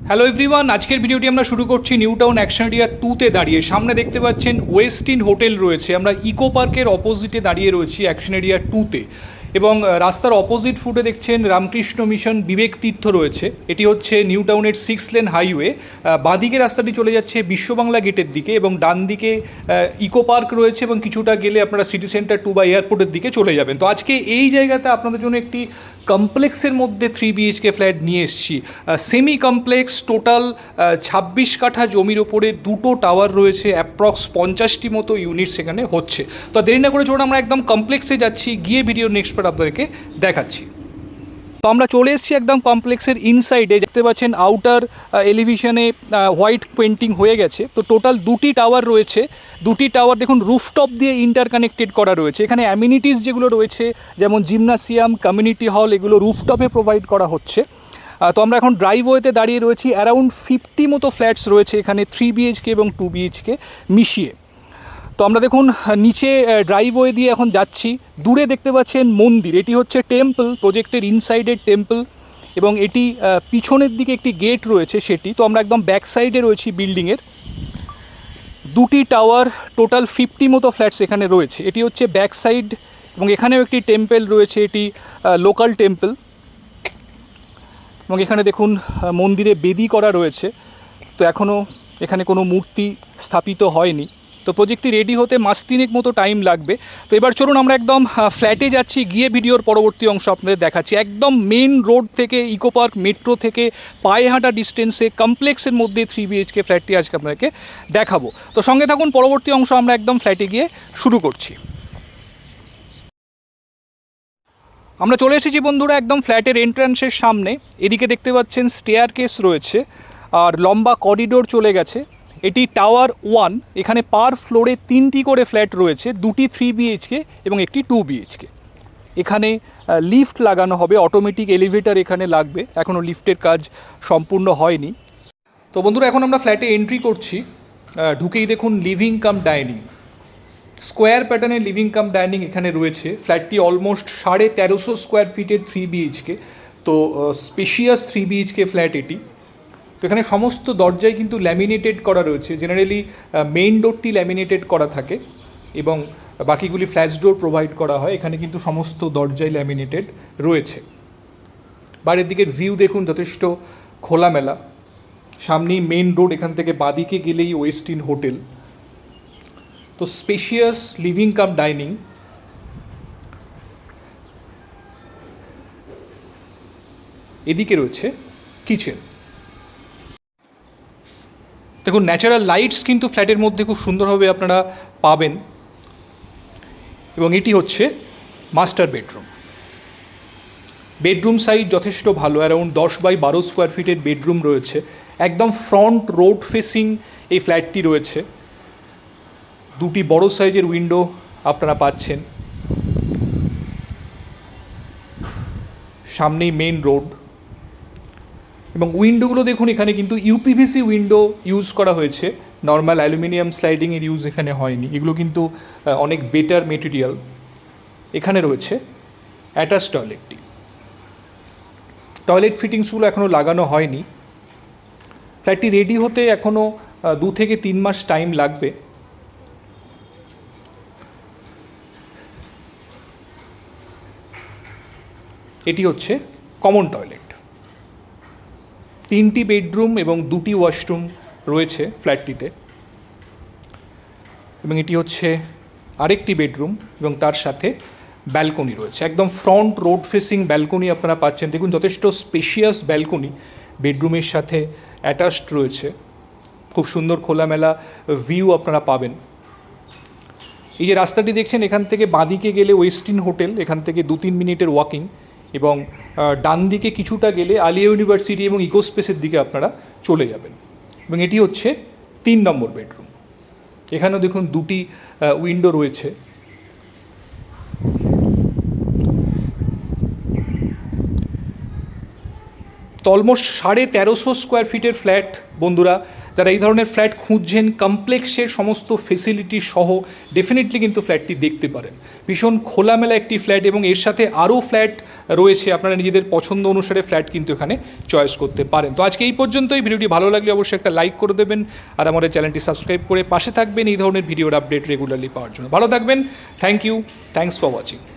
Hello everyone, আজকের ভিডিওটি আমরা শুরু করছি নিউ টাউন অ্যাকশন এরিয়া 2-তে দাঁড়িয়ে। সামনে দেখতে পাচ্ছেন ওয়েস্টিন হোটেল রয়েছে। আমরা ইকো পার্কের অপোজিটে দাঁড়িয়ে রয়েছি অ্যাকশন এরিয়া 2-তে, এবং রাস্তার অপোজিট ফুটে দেখছেন রামকৃষ্ণ মিশন বিবেক তীর্থ রয়েছে। এটি হচ্ছে নিউ টাউনের 6 লেন হাইওয়ে। বাঁদিকে রাস্তাটি চলে যাচ্ছে বিশ্ববাংলা গেটের দিকে, এবং ডান দিকে ইকো পার্ক রয়েছে, এবং কিছুটা গেলে আপনারা সিটি সেন্টার 2 বা এয়ারপোর্টের দিকে চলে যাবেন। তো আজকে এই জায়গাতে আপনাদের জন্য একটি কমপ্লেক্সের মধ্যে 3 BHK ফ্ল্যাট নিয়ে এসেছি। সেমি কমপ্লেক্স, টোটাল 26 কাঠা জমির ওপরে দুটো টাওয়ার রয়েছে, অ্যাপ্রক্স 50টি মতো ইউনিট সেখানে হচ্ছে। তো দেরি না করে চলুন আমরা একদম কমপ্লেক্সে যাচ্ছি, গিয়ে ভিডিও নেক্সট পার্ট আপনাদেরকে দেখাচ্ছি। তো আমরা চলে এসেছি একদম কমপ্লেক্সের ইনসাইডে। দেখতে পাচ্ছেন আউটার এলিভেশনে হোয়াইট পেন্টিং হয়ে গেছে। তো টোটাল দুটি টাওয়ার রয়েছে। দুটি টাওয়ার দেখুন রুফটপ দিয়ে ইন্টারকানেক্টেড করা রয়েছে। এখানে অ্যামিনিটিস যেগুলো রয়েছে, যেমন জিমনাসিয়াম, কমিউনিটি হল, এগুলো রুফটপে প্রোভাইড করা হচ্ছে। তো আমরা এখন ড্রাইভওয়েতে দাঁড়িয়ে রয়েছি। অ্যারাউন্ড 50 মতো ফ্ল্যাটস রয়েছে এখানে, 3 BHK এবং 2 BHK মিশিয়ে। তো আমরা দেখুন নিচে ড্রাইভওয়ে দিয়ে এখন যাচ্ছি। দূরে দেখতে পাচ্ছেন মন্দির, এটি হচ্ছে টেম্পল, প্রজেক্টের ইনসাইডের টেম্পল, এবং এটি পিছনের দিকে একটি গেট রয়েছে সেটি। তো আমরা একদম ব্যাক সাইডে রয়েছি বিল্ডিংয়ের। দুটি টাওয়ার, টোটাল 50 মতো ফ্ল্যাটস এখানে রয়েছে। এটি হচ্ছে ব্যাক সাইড, এবং এখানেও একটি টেম্পল রয়েছে, এটি লোকাল টেম্পল। এবং এখানে দেখুন মন্দিরে বেদি করা রয়েছে। তো এখনও এখানে কোনো মূর্তি স্থাপিত হয়নি। তো প্রজেক্টটি রেডি হতে মাস তিনেক মতো টাইম লাগবে। তো এবার চলুন আমরা একদম ফ্ল্যাটে যাচ্ছি, গিয়ে ভিডিওর পরবর্তী অংশ আপনাদের দেখাচ্ছি। একদম মেন রোড থেকে, ইকো পার্ক মেট্রো থেকে পায়ে হাঁটা ডিস্টেন্সে কমপ্লেক্সের মধ্যে 3 BHK ফ্ল্যাটটি আজকে আপনাদেরকে দেখাবো। তো সঙ্গে থাকুন, পরবর্তী অংশ আমরা একদম ফ্ল্যাটে গিয়ে শুরু করছি। আমরা চলে এসেছি বন্ধুরা একদম ফ্ল্যাটের এন্ট্রান্সের সামনে। এদিকে দেখতে পাচ্ছেন স্টেয়ার কেস রয়েছে, আর লম্বা করিডোর চলে গেছে। এটি টাওয়ার 1। এখানে পার ফ্লোরে 3টি করে ফ্ল্যাট রয়েছে, দুটি 3 BHK এবং একটি 2 BHK। এখানে লিফট লাগানো হবে, অটোমেটিক এলিভেটর এখানে লাগবে। এখনও লিফটের কাজ সম্পূর্ণ হয়নি। তো বন্ধুরা এখন আমরা ফ্ল্যাটে এন্ট্রি করছি। ঢুকেই দেখুন লিভিং কাম ডাইনিং, স্কোয়ার প্যাটার্নের লিভিং কাম ডাইনিং এখানে রয়েছে। ফ্ল্যাটটি অলমোস্ট 1350 স্কোয়ার ফিটের 3 BHK। তো স্পেশিয়াস 3 BHK ফ্ল্যাট এটি। তো এখানে সমস্ত দরজায় কিন্তু ল্যামিনেটেড করা রয়েছে। জেনারেলি মেইন ডোরটি ল্যামিনেটেড করা থাকে, এবং বাকিগুলি ফ্ল্যাশ ডোর প্রোভাইড করা হয়। এখানে কিন্তু সমস্ত দরজায় ল্যামিনেটেড রয়েছে। বাইরের দিকের ভিউ দেখুন, যথেষ্ট খোলামেলা। সামনেই মেইন রোড, এখান থেকে বাদিকে গেলেই ওয়েস্টিন হোটেল। তো স্পেশিয়াস লিভিং কাম ডাইনিং। এদিকে রয়েছে কিচেন। দেখুন ন্যাচারাল লাইটস কিন্তু ফ্ল্যাটের মধ্যে খুব সুন্দরভাবে আপনারা পাবেন। এবং এটি হচ্ছে মাস্টার বেডরুম। বেডরুম সাইজ যথেষ্ট ভালো, অ্যারাউন্ড 10x12 স্কোয়ার ফিটের বেডরুম রয়েছে। একদম ফ্রন্ট রোড ফেসিং এই ফ্ল্যাটটি রয়েছে। দুটি বড় সাইজের উইন্ডো আপনারা পাচ্ছেন। সামনেই মেন রোড, এবং উইন্ডোগুলো দেখুন এখানে কিন্তু UPVC উইন্ডো ইউজ করা হয়েছে। নর্মাল অ্যালুমিনিয়াম স্লাইডিংয়ের ইউজ এখানে হয়নি। এগুলো কিন্তু অনেক বেটার মেটেরিয়াল। এখানে রয়েছে অ্যাটাচ টয়লেটটি। টয়লেট ফিটিংসগুলো এখনও লাগানো হয়নি। ফ্ল্যাটটি রেডি হতে এখনও 2 থেকে 3 মাস টাইম লাগবে। এটি হচ্ছে কমন টয়লেট। 3টি বেডরুম এবং 2টি ওয়াশরুম রয়েছে ফ্ল্যাটটিতে। এবং এটি হচ্ছে আরেকটি বেডরুম, এবং তার সাথে ব্যালকনি রয়েছে। একদম ফ্রন্ট রোড ফেসিং ব্যালকনি আপনারা পাচ্ছেন। দেখুন যথেষ্ট স্পেশিয়াস ব্যালকনি বেডরুমের সাথে অ্যাটাচড রয়েছে। খুব সুন্দর খোলামেলা ভিউ আপনারা পাবেন। এই যে রাস্তাটি দেখছেন, এখান থেকে বাঁদিকে গেলে ওয়েস্টিন হোটেল, এখান থেকে 2-3 মিনিটের ওয়াকিং, এবং ডান দিকে কিছুটা গেলে আলিয়া ইউনিভার্সিটি এবং ইকোস্পেসের দিকে আপনারা চলে যাবেন। এবং এটি হচ্ছে 3 নম্বর বেডরুম। এখানেও দেখুন 2টি উইন্ডো রয়েছে। তো অলমোস্ট 1350 স্কোয়ার ফিটের ফ্ল্যাট বন্ধুরা, যারা এই ধরনের ফ্ল্যাট খুঁজছেন কমপ্লেক্সের সমস্ত ফেসিলিটি সহ ডেফিনেটলি কিন্তু ফ্ল্যাটটি দেখতে পারেন। ভীষণ খোলামেলা একটি ফ্ল্যাট এবং এর সাথে আরও ফ্ল্যাট রয়েছে, আপনারা নিজেদের পছন্দ অনুসারে ফ্ল্যাট কিন্তু এখানে চয়েস করতে পারেন। তো আজকে এই পর্যন্তই। ভিডিওটি ভালো লাগলে অবশ্যই একটা লাইক করে দেবেন আর আমাদের চ্যানেলটি সাবস্ক্রাইব করে পাশে থাকবেন এই ধরনের ভিডিওর আপডেট রেগুলারলি পাওয়ার জন্য। ভালো থাকবেন। Thank you. Thanks for watching.